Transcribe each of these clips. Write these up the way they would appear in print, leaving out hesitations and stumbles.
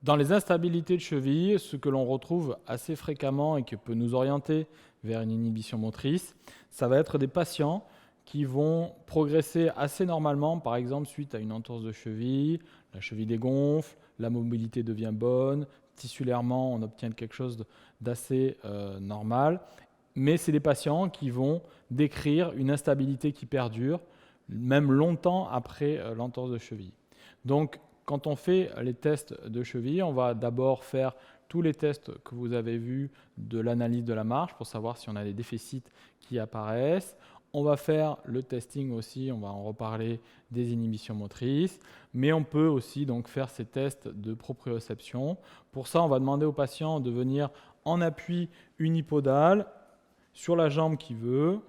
Dans les instabilités de cheville, ce que l'on retrouve assez fréquemment et qui peut nous orienter vers une inhibition motrice, ça va être des patients qui vont progresser assez normalement, par exemple suite à une entorse de cheville, la cheville dégonfle, la mobilité devient bonne, tissulairement on obtient quelque chose d'assez normal, mais c'est des patients qui vont décrire une instabilité qui perdure, même longtemps après l'entorse de cheville. Donc, quand on fait les tests de cheville, on va d'abord faire tous les tests que vous avez vus de l'analyse de la marche pour savoir si on a des déficits qui apparaissent. On va faire le testing aussi, on va en reparler des inhibitions motrices, mais on peut aussi donc faire ces tests de proprioception. Pour ça, on va demander au patient de venir en appui unipodal sur la jambe qu'il veut.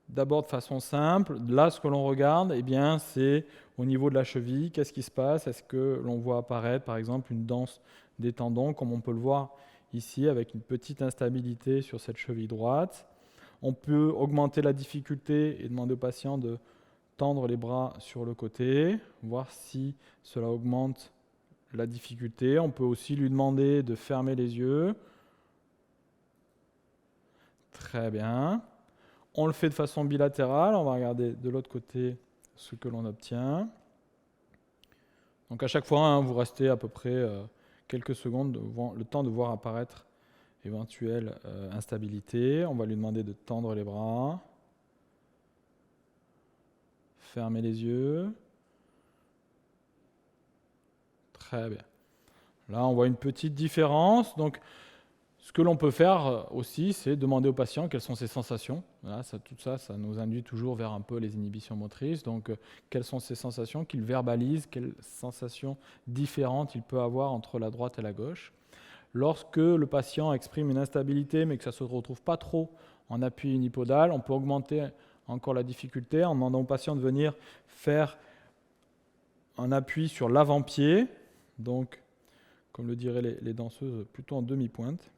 D'abord de façon simple, là ce que l'on regarde, eh bien, c'est au niveau de la cheville, qu'est-ce qui se passe? Est-ce que l'on voit apparaître par exemple une danse des tendons, comme on peut le voir ici avec une petite instabilité sur cette cheville droite? On peut augmenter la difficulté et demander au patient de tendre les bras sur le côté, voir si cela augmente la difficulté. On peut aussi lui demander de fermer les yeux. Très bien. On le fait de façon bilatérale, on va regarder de l'autre côté ce que l'on obtient. Donc à chaque fois, vous restez à peu près quelques secondes, le temps de voir apparaître éventuelle instabilité. On va lui demander de tendre les bras, fermer les yeux. Très bien. Là, on voit une petite différence. Donc, ce que l'on peut faire aussi, c'est demander au patient quelles sont ses sensations. Voilà, tout ça, ça nous induit toujours vers un peu les inhibitions motrices. Donc, quelles sont ses sensations, qu'il verbalise, quelles sensations différentes il peut avoir entre la droite et la gauche. Lorsque le patient exprime une instabilité, mais que ça ne se retrouve pas trop en appui unipodal, on peut augmenter encore la difficulté en demandant au patient de venir faire un appui sur l'avant-pied, donc, comme le diraient les danseuses, plutôt en demi-pointe.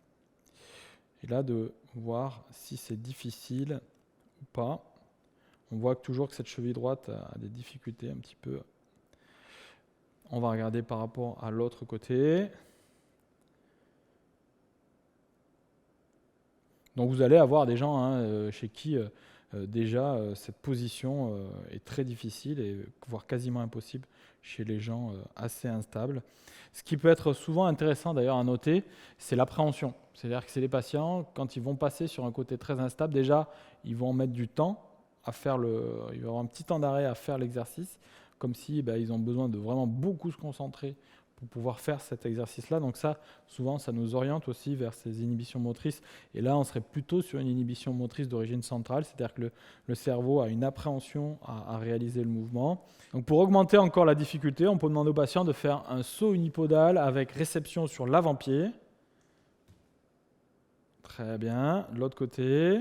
Et là, de voir si c'est difficile ou pas. On voit toujours que cette cheville droite a des difficultés un petit peu. On va regarder par rapport à l'autre côté. Donc vous allez avoir des gens chez qui déjà cette position est très difficile et voire quasiment impossible chez les gens assez instables. Ce qui peut être souvent intéressant d'ailleurs à noter, c'est l'appréhension. C'est-à-dire que c'est les patients, quand ils vont passer sur un côté très instable, déjà ils vont mettre du temps à faire il va y avoir un petit temps d'arrêt à faire l'exercice, comme si ils ont besoin de vraiment beaucoup se concentrer pour pouvoir faire cet exercice-là. Donc ça, souvent, ça nous oriente aussi vers ces inhibitions motrices. Et là, on serait plutôt sur une inhibition motrice d'origine centrale, c'est-à-dire que le cerveau a une appréhension à réaliser le mouvement. Donc pour augmenter encore la difficulté, on peut demander au patient de faire un saut unipodal avec réception sur l'avant-pied. Très bien. De l'autre côté.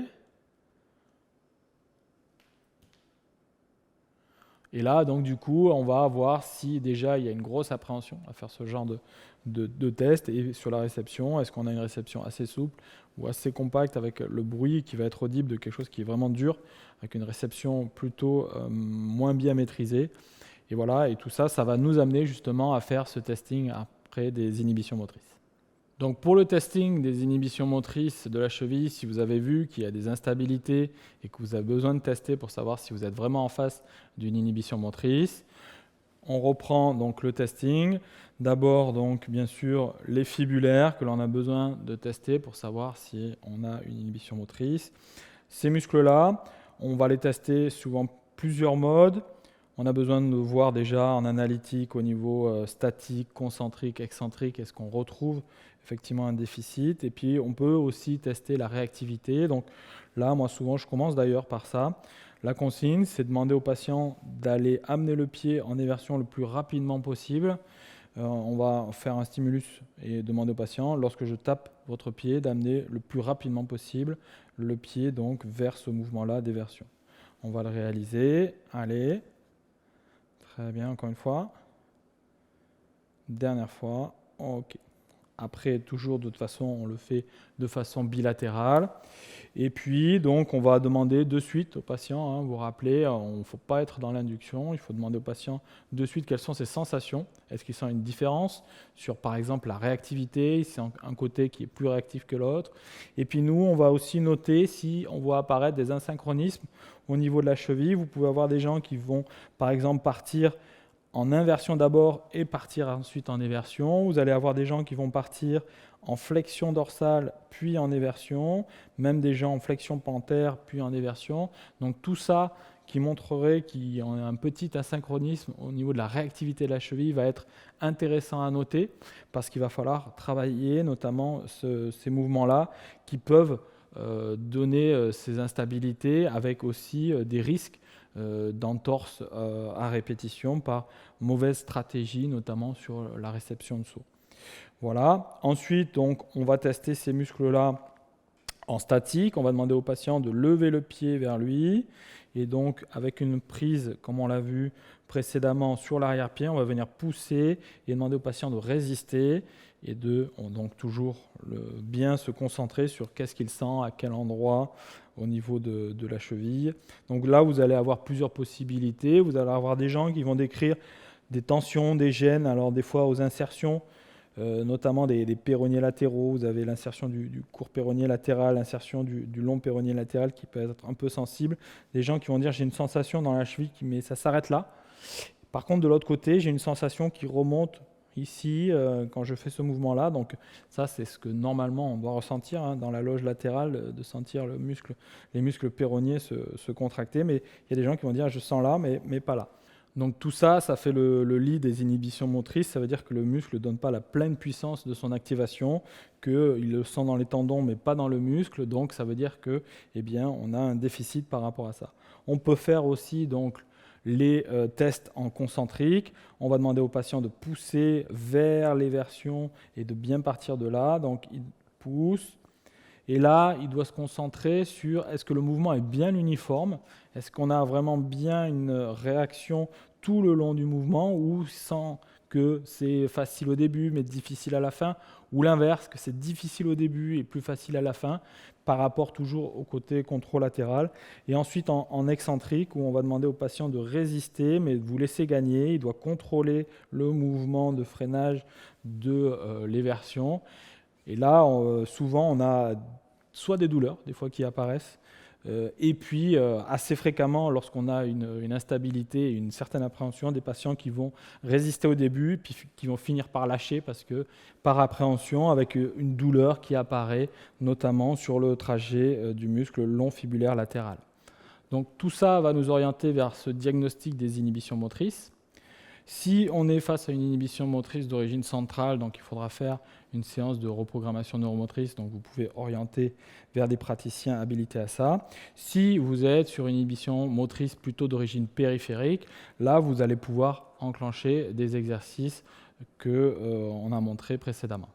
Et là, donc du coup, on va voir si déjà il y a une grosse appréhension à faire ce genre de test. Et sur la réception, est-ce qu'on a une réception assez souple ou assez compacte avec le bruit qui va être audible de quelque chose qui est vraiment dur, avec une réception plutôt moins bien maîtrisée. Et voilà, et tout ça, ça va nous amener justement à faire ce testing après des inhibitions motrices. Donc pour le testing des inhibitions motrices de la cheville, si vous avez vu qu'il y a des instabilités et que vous avez besoin de tester pour savoir si vous êtes vraiment en face d'une inhibition motrice, on reprend donc le testing. D'abord donc bien sûr les fibulaires que l'on a besoin de tester pour savoir si on a une inhibition motrice. Ces muscles-là, on va les tester souvent plusieurs modes. On a besoin de voir déjà en analytique au niveau statique, concentrique, excentrique, est-ce qu'on retrouve effectivement un déficit. Et puis on peut aussi tester la réactivité. Donc là, moi souvent je commence d'ailleurs par ça. La consigne, c'est de demander au patient d'aller amener le pied en éversion le plus rapidement possible. On va faire un stimulus et demander au patient, lorsque je tape votre pied, d'amener le plus rapidement possible le pied donc vers ce mouvement-là d'éversion. On va le réaliser. Allez. Très bien, encore une fois. Dernière fois. OK. Après, toujours, de toute façon, on le fait de façon bilatérale. Et puis, donc, on va demander de suite au patient, hein, vous vous rappelez, il ne faut pas être dans l'induction, il faut demander au patient de suite quelles sont ses sensations. Est-ce qu'il sent une différence sur, par exemple, la réactivité, si c'est un côté qui est plus réactif que l'autre. Et puis, nous, on va aussi noter si on voit apparaître des asynchronismes au niveau de la cheville. Vous pouvez avoir des gens qui vont, par exemple, partir en inversion d'abord et partir ensuite en éversion. Vous allez avoir des gens qui vont partir en flexion dorsale puis en éversion, même des gens en flexion plantaire puis en éversion. Donc tout ça qui montrerait qu'il y a un petit asynchronisme au niveau de la réactivité de la cheville va être intéressant à noter parce qu'il va falloir travailler notamment ces mouvements-là qui peuvent donner ces instabilités avec aussi des risques d'entorse à répétition par mauvaise stratégie, notamment sur la réception de saut. Voilà. Ensuite, donc, on va tester ces muscles-là en statique. On va demander au patient de lever le pied vers lui. Et donc, avec une prise, comme on l'a vu précédemment, sur l'arrière-pied, on va venir pousser et demander au patient de résister et de donc toujours bien se concentrer sur qu'est-ce qu'il sent, à quel endroit au niveau de la cheville. Donc là, vous allez avoir plusieurs possibilités. Vous allez avoir des gens qui vont décrire des tensions, des gènes, alors des fois aux insertions, notamment des péronniers latéraux. Vous avez l'insertion du court péronnier latéral, l'insertion du long péronnier latéral qui peut être un peu sensible. Des gens qui vont dire j'ai une sensation dans la cheville, mais ça s'arrête là. Par contre, de l'autre côté, j'ai une sensation qui remonte ici quand je fais ce mouvement-là. Donc ça, c'est ce que normalement on doit ressentir hein, dans la loge latérale, de sentir les muscles péronniers se contracter. Mais il y a des gens qui vont dire je sens là, mais pas là. Donc tout ça, ça fait le lit des inhibitions motrices. Ça veut dire que le muscle ne donne pas la pleine puissance de son activation, qu'il le sent dans les tendons mais pas dans le muscle. Donc ça veut dire que, eh bien, on a un déficit par rapport à ça. On peut faire aussi donc les tests en concentrique. On va demander au patient de pousser vers l'éversion et de bien partir de là. Donc il pousse. Et là, il doit se concentrer sur est-ce que le mouvement est bien uniforme, est-ce qu'on a vraiment bien une réaction tout le long du mouvement ou sans que c'est facile au début mais difficile à la fin, ou l'inverse, que c'est difficile au début et plus facile à la fin, par rapport toujours au côté contralatéral. Et ensuite en excentrique, où on va demander au patient de résister, mais de vous laisser gagner. Il doit contrôler le mouvement de freinage de l'éversion. Et là, souvent, on a soit des douleurs, des fois qui apparaissent, et puis assez fréquemment, lorsqu'on a une instabilité et une certaine appréhension, des patients qui vont résister au début, puis qui vont finir par lâcher parce que par appréhension, avec une douleur qui apparaît, notamment sur le trajet du muscle long fibulaire latéral. Donc tout ça va nous orienter vers ce diagnostic des inhibitions motrices. Si on est face à une inhibition motrice d'origine centrale, donc il faudra faire une séance de reprogrammation neuromotrice, donc vous pouvez orienter vers des praticiens habilités à ça. Si vous êtes sur une inhibition motrice plutôt d'origine périphérique, là vous allez pouvoir enclencher des exercices qu'on a montrés précédemment.